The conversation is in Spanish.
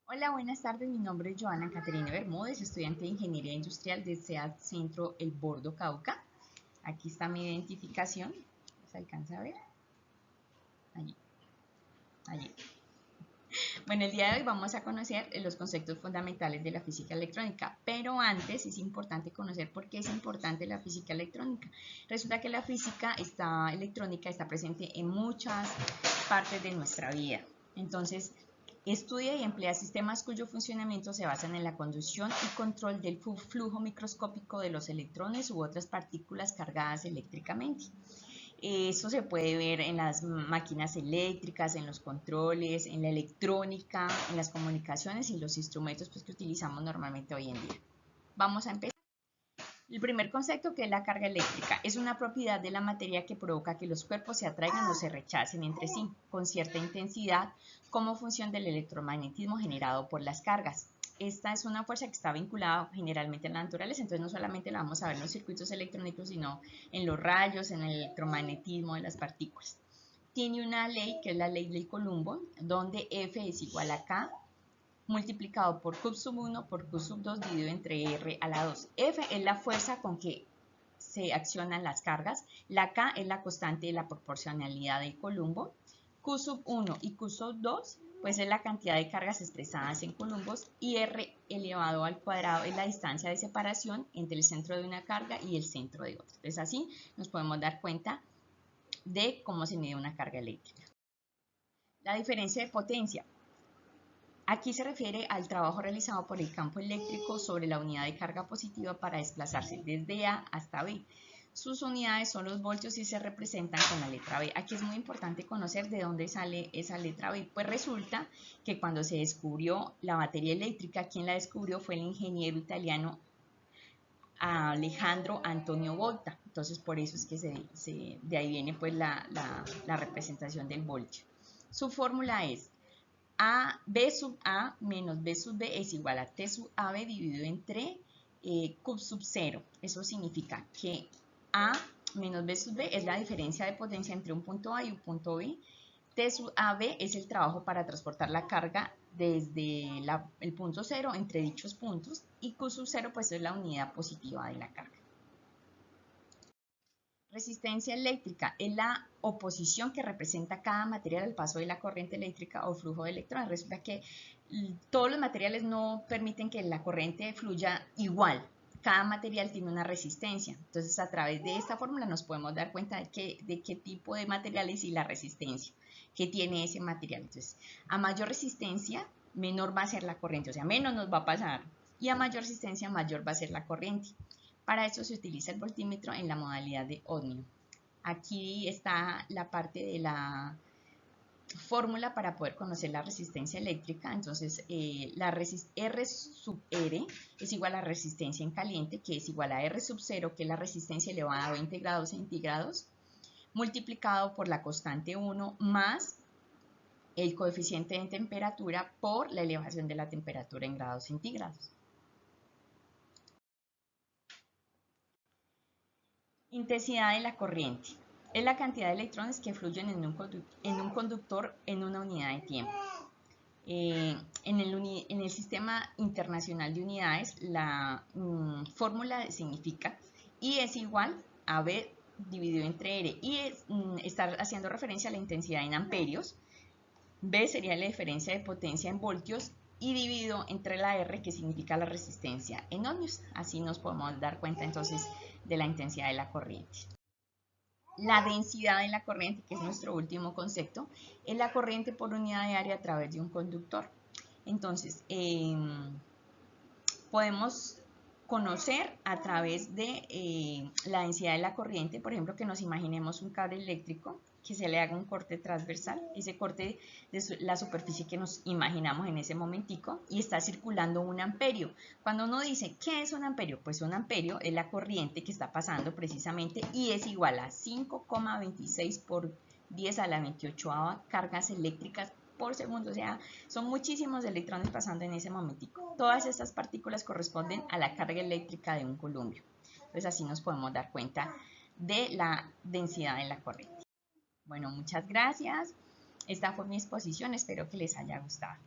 Hola, buenas tardes. Mi nombre es Joana Caterina Bermúdez, estudiante de Ingeniería Industrial de SEAD Centro El Bordo, Cauca. Aquí está mi identificación. ¿Se alcanza a ver? Allí, allí. Bueno, el día de hoy vamos a conocer los conceptos fundamentales de la física electrónica, pero antes es importante conocer por qué es importante la física electrónica. Resulta que la física electrónica está presente en muchas partes de nuestra vida. Entonces, estudia y emplea sistemas cuyo funcionamiento se basan en la conducción y control del flujo microscópico de los electrones u otras partículas cargadas eléctricamente. Esto se puede ver en las máquinas eléctricas, en los controles, en la electrónica, en las comunicaciones y los instrumentos pues, que utilizamos normalmente hoy en día. Vamos a empezar. El primer concepto, que es la carga eléctrica, es una propiedad de la materia que provoca que los cuerpos se atraigan o se rechacen entre sí con cierta intensidad como función del electromagnetismo generado por las cargas. Esta es una fuerza que está vinculada generalmente a la naturaleza, entonces no solamente la vamos a ver en los circuitos electrónicos, sino en los rayos, en el electromagnetismo de las partículas. Tiene una ley, que es la ley del Columbo, donde F es igual a K multiplicado por Q sub 1 por Q sub 2 dividido entre R a la 2. F es la fuerza con que se accionan las cargas, la K es la constante de la proporcionalidad de Columbo, Q sub 1 y Q sub 2 pues es la cantidad de cargas expresadas en columbos y R elevado al cuadrado es la distancia de separación entre el centro de una carga y el centro de otra. Entonces así nos podemos dar cuenta de cómo se mide una carga eléctrica. La diferencia de potencia. Aquí se refiere al trabajo realizado por el campo eléctrico sobre la unidad de carga positiva para desplazarse desde A hasta B. Sus unidades son los voltios y se representan con la letra B. Aquí es muy importante conocer de dónde sale esa letra B. Pues resulta que cuando se descubrió la batería eléctrica, quien la descubrió fue el ingeniero italiano Alejandro Antonio Volta. Entonces por eso es que de ahí viene pues la representación del voltio. Su fórmula es B sub A menos B sub B es igual a T sub AB dividido entre Q sub 0. Eso significa que A menos B sub B es la diferencia de potencia entre un punto A y un punto B. T sub AB es el trabajo para transportar la carga desde el punto 0 entre dichos puntos y Q sub 0 pues es la unidad positiva de la carga. Resistencia eléctrica es la oposición que representa cada material al paso de la corriente eléctrica o flujo de electrones. Resulta que todos los materiales no permiten que la corriente fluya igual. Cada material tiene una resistencia. Entonces, a través de esta fórmula nos podemos dar cuenta de qué tipo de materiales y la resistencia que tiene ese material. Entonces, a mayor resistencia, menor va a ser la corriente, o sea, menos nos va a pasar. Y a mayor resistencia, mayor va a ser la corriente. Para eso se utiliza el voltímetro en la modalidad de ohmio. Aquí está la parte de la fórmula para poder conocer la resistencia eléctrica. Entonces, R sub R es igual a resistencia en caliente, que es igual a R sub 0, que es la resistencia elevada a 20 grados centígrados, multiplicado por la constante 1 más el coeficiente de temperatura por la elevación de la temperatura en grados centígrados. Intensidad de la corriente. Es la cantidad de electrones que fluyen en un conductor en una unidad de tiempo. En el sistema internacional de unidades, la fórmula significa I es igual a B dividido entre R. I está haciendo referencia a la intensidad en amperios. B sería la diferencia de potencia en voltios y dividido entre la R, que significa la resistencia en ohmios. Así nos podemos dar cuenta entonces de la intensidad de la corriente. La densidad de la corriente, que es nuestro último concepto, es la corriente por unidad de área a través de un conductor. Entonces, podemos conocer a través de la densidad de la corriente, por ejemplo, que nos imaginemos un cable eléctrico, que se le haga un corte transversal, ese corte de la superficie que nos imaginamos en ese momentico, y está circulando un amperio. Cuando uno dice, ¿qué es un amperio? Pues un amperio es la corriente que está pasando precisamente y es igual a 5,26 por 10 a la 28ª cargas eléctricas por segundo, o sea, son muchísimos electrones pasando en ese momentico. Todas estas partículas corresponden a la carga eléctrica de un columpio. Entonces así nos podemos dar cuenta de la densidad de la corriente. Bueno, muchas gracias. Esta fue mi exposición, espero que les haya gustado.